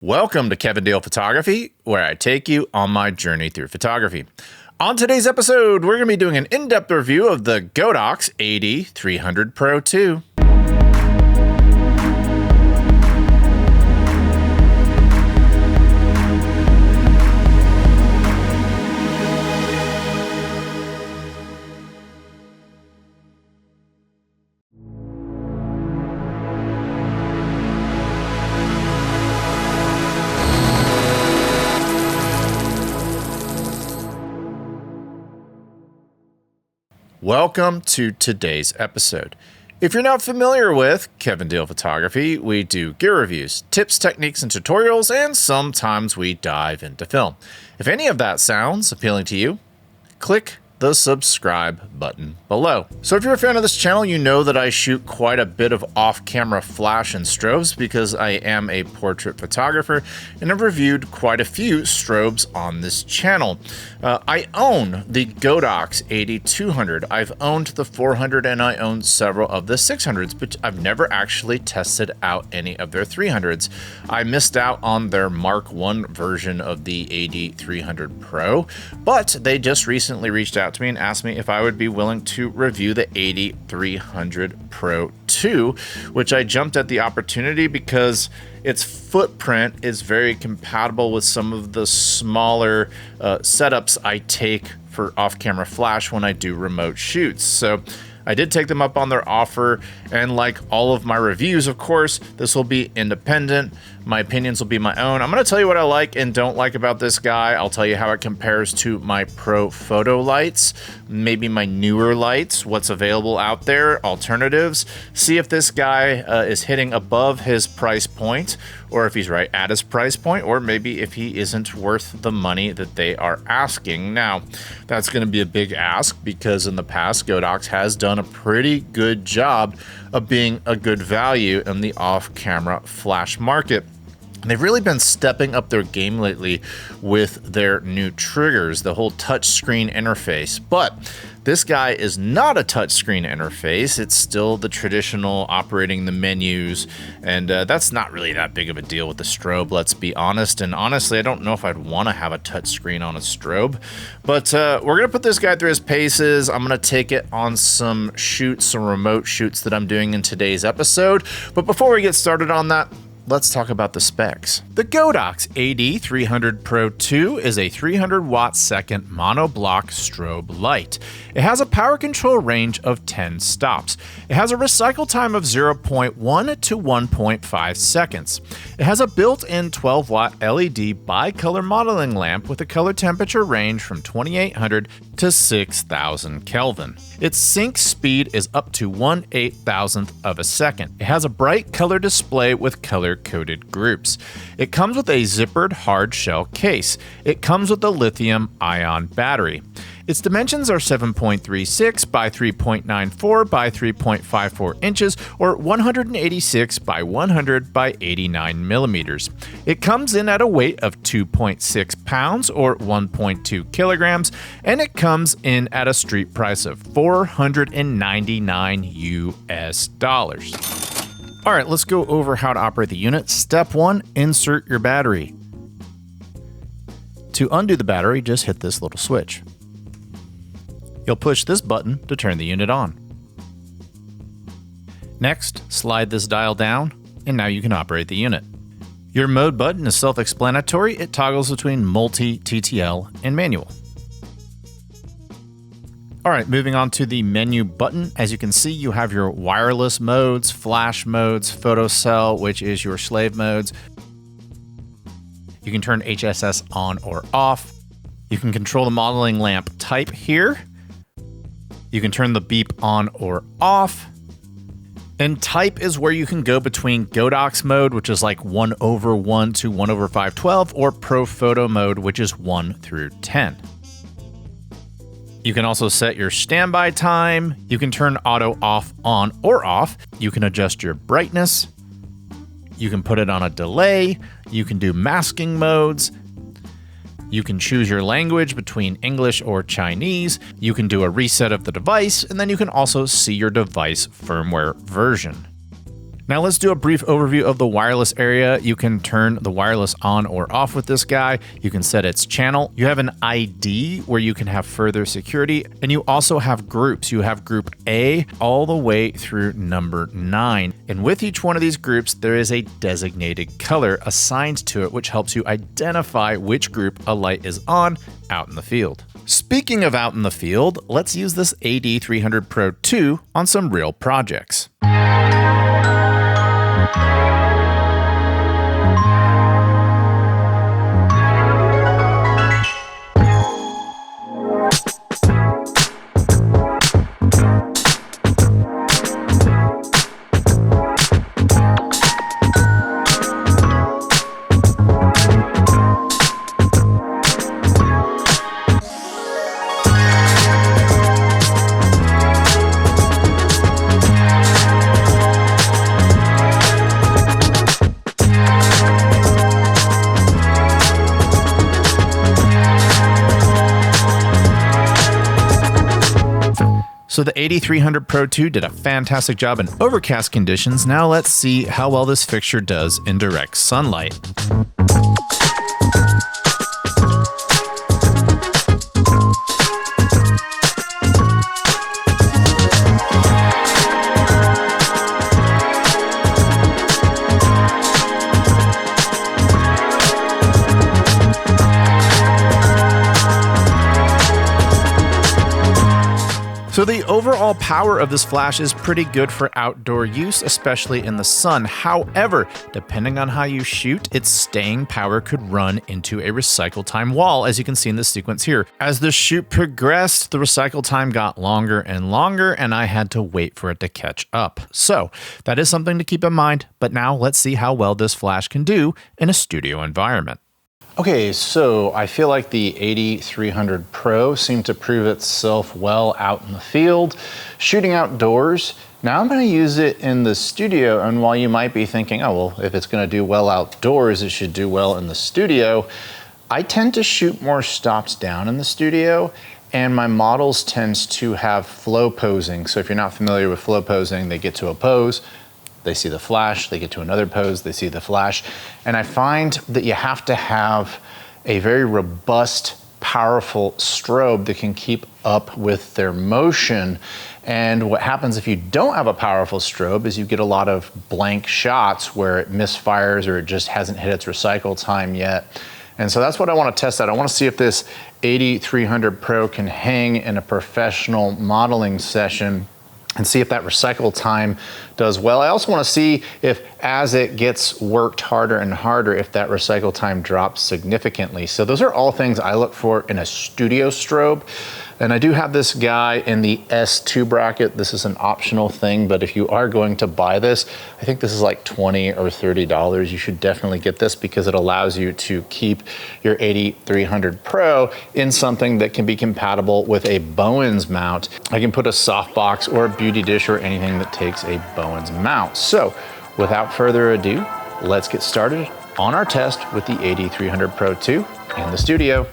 Welcome to Kevin Dale Photography, where I take you on my journey through photography. On today's episode, we're going to be doing an in-depth review of the Godox AD300Pro II. Welcome to today's episode. If you're not familiar with Kevin Dale Photography, we do gear reviews, tips, techniques, and tutorials, and sometimes we dive into film. If any of that sounds appealing to you, click the subscribe button below. So if you're a fan of this channel, you know that I shoot quite a bit of off-camera flash and strobes because I am a portrait photographer and I've reviewed quite a few strobes on this channel. I own the Godox AD200. I've owned the 400 and I own several of the 600s, but I've never actually tested out any of their 300s. I missed out on their Mark I version of the AD300 Pro, but they just recently reached out to me and asked me if I would be willing to review the AD300Pro II, which I jumped at the opportunity because its footprint is very compatible with some of the smaller setups I take for off-camera flash when I do remote shoots. So I did take them up on their offer, and like all of my reviews, of course, this will be independent. My opinions will be my own. I'm going to tell you what I like and don't like about this guy. I'll tell you how it compares to my pro photo lights, maybe my newer lights, what's available out there, alternatives, see if this guy is hitting above his price point, or if he's right at his price point, or maybe if he isn't worth the money that they are asking. Now, that's going to be a big ask because in the past, Godox has done a pretty good job of being a good value in the off-camera flash market. They've really been stepping up their game lately with their new triggers, the whole touchscreen interface. But this guy is not a touchscreen interface. It's still the traditional operating the menus, and that's not really that big of a deal with the strobe, let's be honest. And honestly, I don't know if I'd want to have a touchscreen on a strobe. But we're going to put this guy through his paces. I'm going to take it on some shoots, some remote shoots that I'm doing in today's episode. But before we get started on that, let's talk about the specs. The Godox AD300Pro II is a 300 watt second monoblock strobe light. It has a power control range of 10 stops. It has a recycle time of 0.1 to 1.5 seconds. It has a built-in 12 watt LED bicolor modeling lamp with a color temperature range from 2800 to 6000 Kelvin. Its sync speed is up to 1/8000th of a second. It has a bright color display with color-coded groups. It comes with a zippered hard shell case. It comes with a lithium-ion battery. Its dimensions are 7.36 by 3.94 by 3.54 inches, or 186 by 100 by 89 millimeters. It comes in at a weight of 2.6 pounds, or 1.2 kilograms, and it comes in at a street price of $499 US. All right, let's go over how to operate the unit. Step 1, insert your battery. To undo the battery, just hit this little switch. You'll push this button to turn the unit on. Next, slide this dial down, and now you can operate the unit. Your mode button is self-explanatory. It toggles between multi, TTL, and manual. All right, moving on to the menu button. As you can see, you have your wireless modes, flash modes, photocell, which is your slave modes. You can turn HSS on or off. You can control the modeling lamp type here. You can turn the beep on or off. And type is where you can go between Godox mode, which is like 1/1 to 1/512, or Pro Photo mode, which is 1 through 10. You can also set your standby time. You can turn auto off, on, or off. You can adjust your brightness. You can put it on a delay. You can do masking modes. You can choose your language between English or Chinese. You can do a reset of the device, and then you can also see your device firmware version. Now let's do a brief overview of the wireless area. You can turn the wireless on or off with this guy. You can set its channel. You have an ID where you can have further security. And you also have groups. You have group A all the way through number 9. And with each one of these groups, there is a designated color assigned to it, which helps you identify which group a light is on out in the field. Speaking of out in the field, let's use this AD300Pro II on some real projects. So the AD300Pro II did a fantastic job in overcast conditions. Now let's see how well this fixture does in direct sunlight. So the overall power of this flash is pretty good for outdoor use, especially in the sun. However, depending on how you shoot, its staying power could run into a recycle time wall, as you can see in this sequence here. As the shoot progressed, the recycle time got longer and longer, and I had to wait for it to catch up. So that is something to keep in mind, but now let's see how well this flash can do in a studio environment. Okay, so I feel like the AD300 Pro seemed to prove itself well out in the field, shooting outdoors. Now I'm going to use it in the studio, and while you might be thinking, oh, well, if it's going to do well outdoors, it should do well in the studio, I tend to shoot more stops down in the studio, and my models tends to have flow posing. So if you're not familiar with flow posing, they get to a pose, they see the flash, they get to another pose, they see the flash. And I find that you have to have a very robust, powerful strobe that can keep up with their motion. And what happens if you don't have a powerful strobe is you get a lot of blank shots where it misfires or it just hasn't hit its recycle time yet. And so that's what I want to test out. I want to see if this AD300 Pro can hang in a professional modeling session and see if that recycle time does well. I also want to see if, as it gets worked harder and harder, if that recycle time drops significantly. So those are all things I look for in a studio strobe. And I do have this guy in the S2 bracket. This is an optional thing, but if you are going to buy this, I think this is like $20 or $30. You should definitely get this because it allows you to keep your AD300 Pro in something that can be compatible with a Bowens mount. I can put a softbox or a beauty dish or anything that takes a Bowens mount. So without further ado, let's get started on our test with the AD300 Pro II in the studio.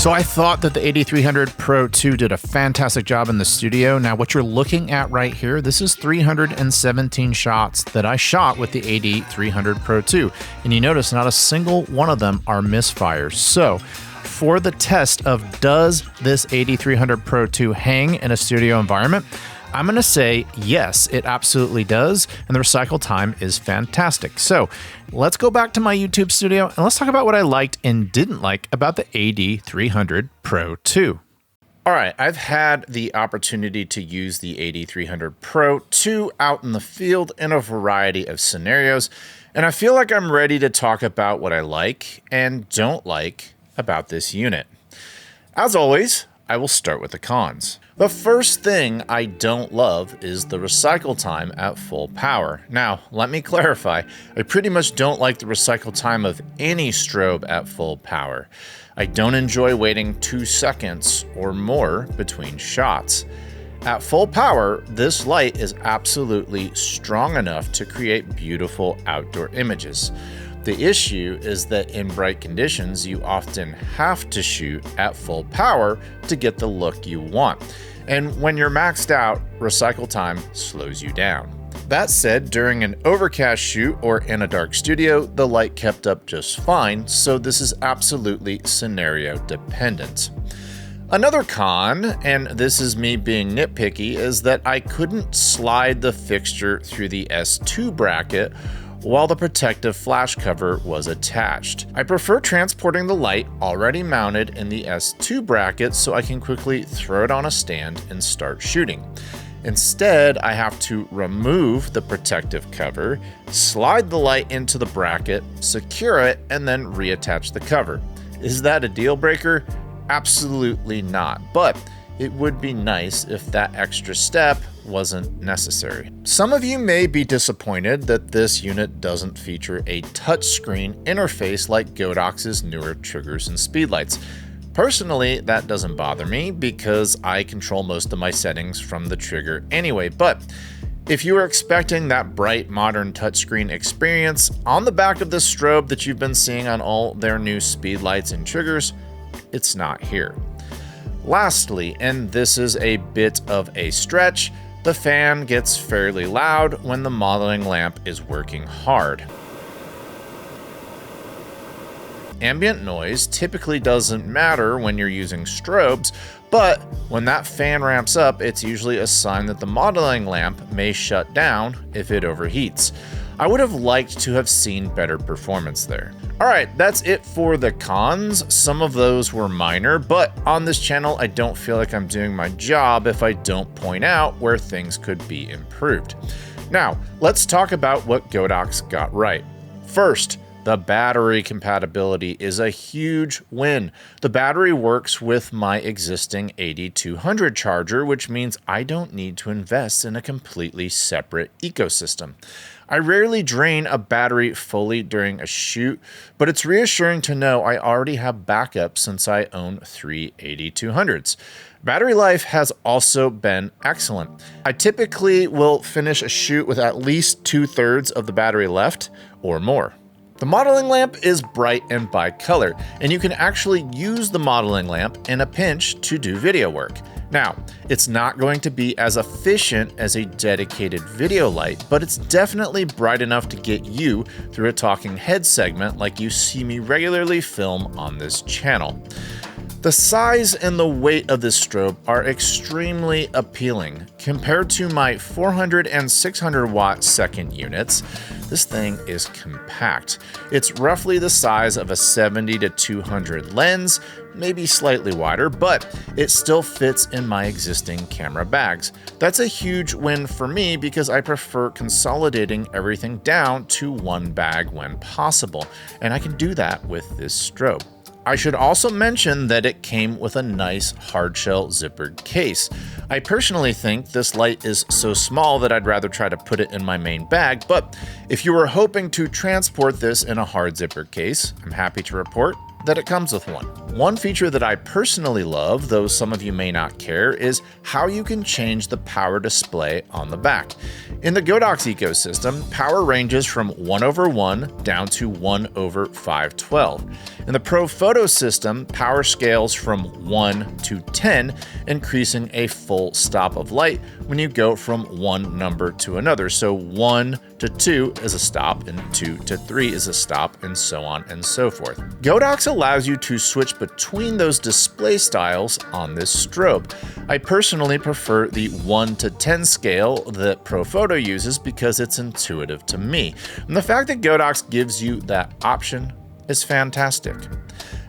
So I thought that the AD300 Pro II did a fantastic job in the studio. Now what you're looking at right here, this is 317 shots that I shot with the AD300 Pro II. And you notice not a single one of them are misfires. So for the test of does this AD300Pro II hang in a studio environment, I'm going to say yes, it absolutely does, and the recycle time is fantastic. So let's go back to my YouTube studio and let's talk about what I liked and didn't like about the AD300Pro II. All right, I've had the opportunity to use the AD300Pro II out in the field in a variety of scenarios, and I feel like I'm ready to talk about what I like and don't like about this unit. As always, I will start with the cons. The first thing I don't love is the recycle time at full power. Now, let me clarify, I pretty much don't like the recycle time of any strobe at full power. I don't enjoy waiting 2 seconds or more between shots. At full power, this light is absolutely strong enough to create beautiful outdoor images. The issue is that in bright conditions, you often have to shoot at full power to get the look you want. And when you're maxed out, recycle time slows you down. That said, during an overcast shoot or in a dark studio, the light kept up just fine, so this is absolutely scenario dependent. Another con, and this is me being nitpicky, is that I couldn't slide the fixture through the S2 bracket while the protective flash cover was attached. I prefer transporting the light already mounted in the S2 bracket so I can quickly throw it on a stand and start shooting. Instead, I have to remove the protective cover, slide the light into the bracket, secure it, and then reattach the cover. Is that a deal breaker? Absolutely not, but it would be nice if that extra step wasn't necessary. Some of you may be disappointed that this unit doesn't feature a touchscreen interface like Godox's newer triggers and speedlights. Personally, that doesn't bother me because I control most of my settings from the trigger anyway, but if you are expecting that bright modern touchscreen experience on the back of this strobe that you've been seeing on all their new speedlights and triggers, it's not here. Lastly, and this is a bit of a stretch, the fan gets fairly loud when the modeling lamp is working hard. Ambient noise typically doesn't matter when you're using strobes, but when that fan ramps up, it's usually a sign that the modeling lamp may shut down if it overheats. I would have liked to have seen better performance there. Alright, that's it for the cons. Some of those were minor, but on this channel I don't feel like I'm doing my job if I don't point out where things could be improved. Now, let's talk about what Godox got right. First, the battery compatibility is a huge win. The battery works with my existing AD200 charger, which means I don't need to invest in a completely separate ecosystem. I rarely drain a battery fully during a shoot, but it's reassuring to know I already have backup since I own 3 AD200s. Battery life has also been excellent. I typically will finish a shoot with at least 2/3 of the battery left or more. The modeling lamp is bright and bicolor, and you can actually use the modeling lamp in a pinch to do video work. Now, it's not going to be as efficient as a dedicated video light, but it's definitely bright enough to get you through a talking head segment like you see me regularly film on this channel. The size and the weight of this strobe are extremely appealing. Compared to my 400 and 600 watt second units, this thing is compact. It's roughly the size of a 70 to 200 lens, maybe slightly wider, but it still fits in my existing camera bags. That's a huge win for me because I prefer consolidating everything down to one bag when possible, and I can do that with this strobe. I should also mention that it came with a nice hardshell zippered case. I personally think this light is so small that I'd rather try to put it in my main bag, but if you were hoping to transport this in a hard zippered case, I'm happy to report that it comes with one. One feature that I personally love, though some of you may not care, is how you can change the power display on the back. In the Godox ecosystem, power ranges from 1/1 down to 1/512. In the Pro Photo system, power scales from 1 to 10, increasing a full stop of light when you go from one number to another. So 1 to 2 is a stop, and 2 to 3 is a stop, and so on and so forth. Godox allows you to switch between those display styles on this strobe. I personally prefer the 1 to 10 scale that ProPhoto uses because it's intuitive to me. And the fact that Godox gives you that option is fantastic.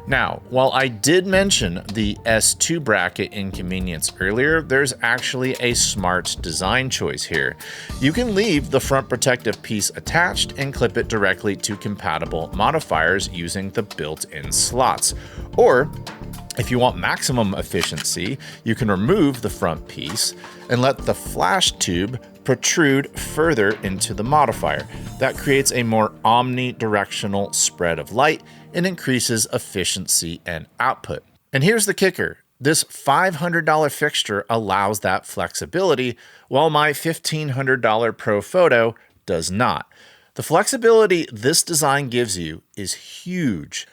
Now, while I did mention the S2 bracket inconvenience earlier, there's actually a smart design choice here. You can leave the front protective piece attached and clip it directly to compatible modifiers using the built-in slots. Or, if you want maximum efficiency, you can remove the front piece and let the flash tube protrude further into the modifier. That creates a more omnidirectional spread of light and increases efficiency and output. And here's the kicker. This $500 fixture allows that flexibility, while my $1,500 ProPhoto does not. The flexibility this design gives you is huge.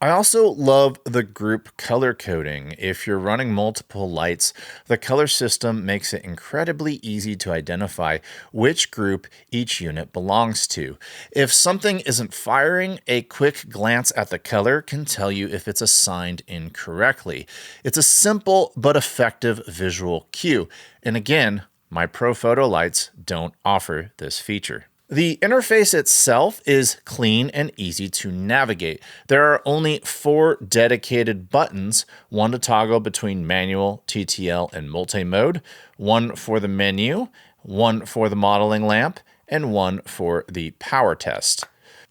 I also love the group color coding. If you're running multiple lights, the color system makes it incredibly easy to identify which group each unit belongs to. If something isn't firing, a quick glance at the color can tell you if it's assigned incorrectly. It's a simple but effective visual cue. And again, my ProPhoto lights don't offer this feature. The interface itself is clean and easy to navigate. There are only 4 dedicated buttons, one to toggle between manual, TTL, and multi-mode, one for the menu, one for the modeling lamp, and one for the power test.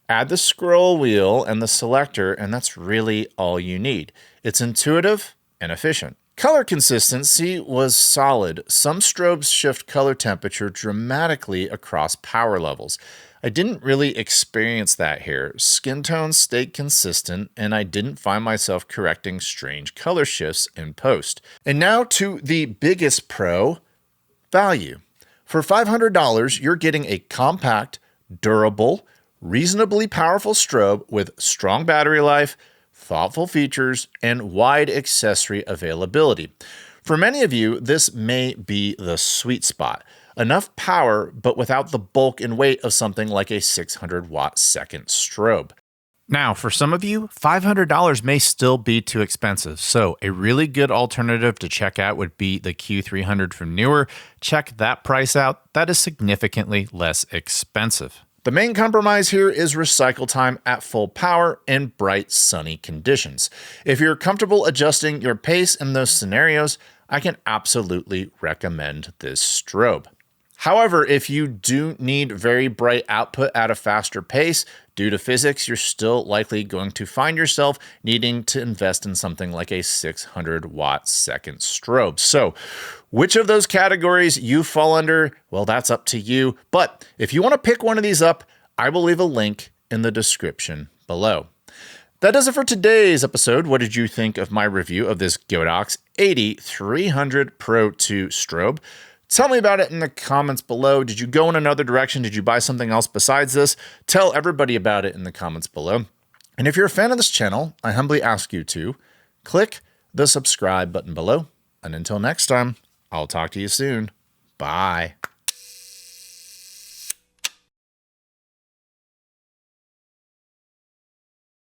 Add the scroll wheel and the selector, and that's really all you need. It's intuitive and efficient. Color consistency was solid. Some strobes shift color temperature dramatically across power levels. I didn't really experience that here. Skin tones stayed consistent, and I didn't find myself correcting strange color shifts in post. And now to the biggest pro, value. For $500, you're getting a compact, durable, reasonably powerful strobe with strong battery life, thoughtful features, and wide accessory availability. For many of you, this may be the sweet spot. Enough power, but without the bulk and weight of something like a 600-watt second strobe. Now, for some of you, $500 may still be too expensive, so a really good alternative to check out would be the Q300 from Neewer. Check that price out. That is significantly less expensive. The main compromise here is recycle time at full power in bright, sunny conditions. If you're comfortable adjusting your pace in those scenarios, I can absolutely recommend this strobe. However, if you do need very bright output at a faster pace, due to physics, you're still likely going to find yourself needing to invest in something like a 600-watt second strobe. So, which of those categories you fall under, well, that's up to you. But if you want to pick one of these up, I will leave a link in the description below. That does it for today's episode. What did you think of my review of this Godox AD300Pro II strobe? Tell me about it in the comments below. Did you go in another direction? Did you buy something else besides this? Tell everybody about it in the comments below. And if you're a fan of this channel, I humbly ask you to click the subscribe button below. And until next time, I'll talk to you soon. Bye.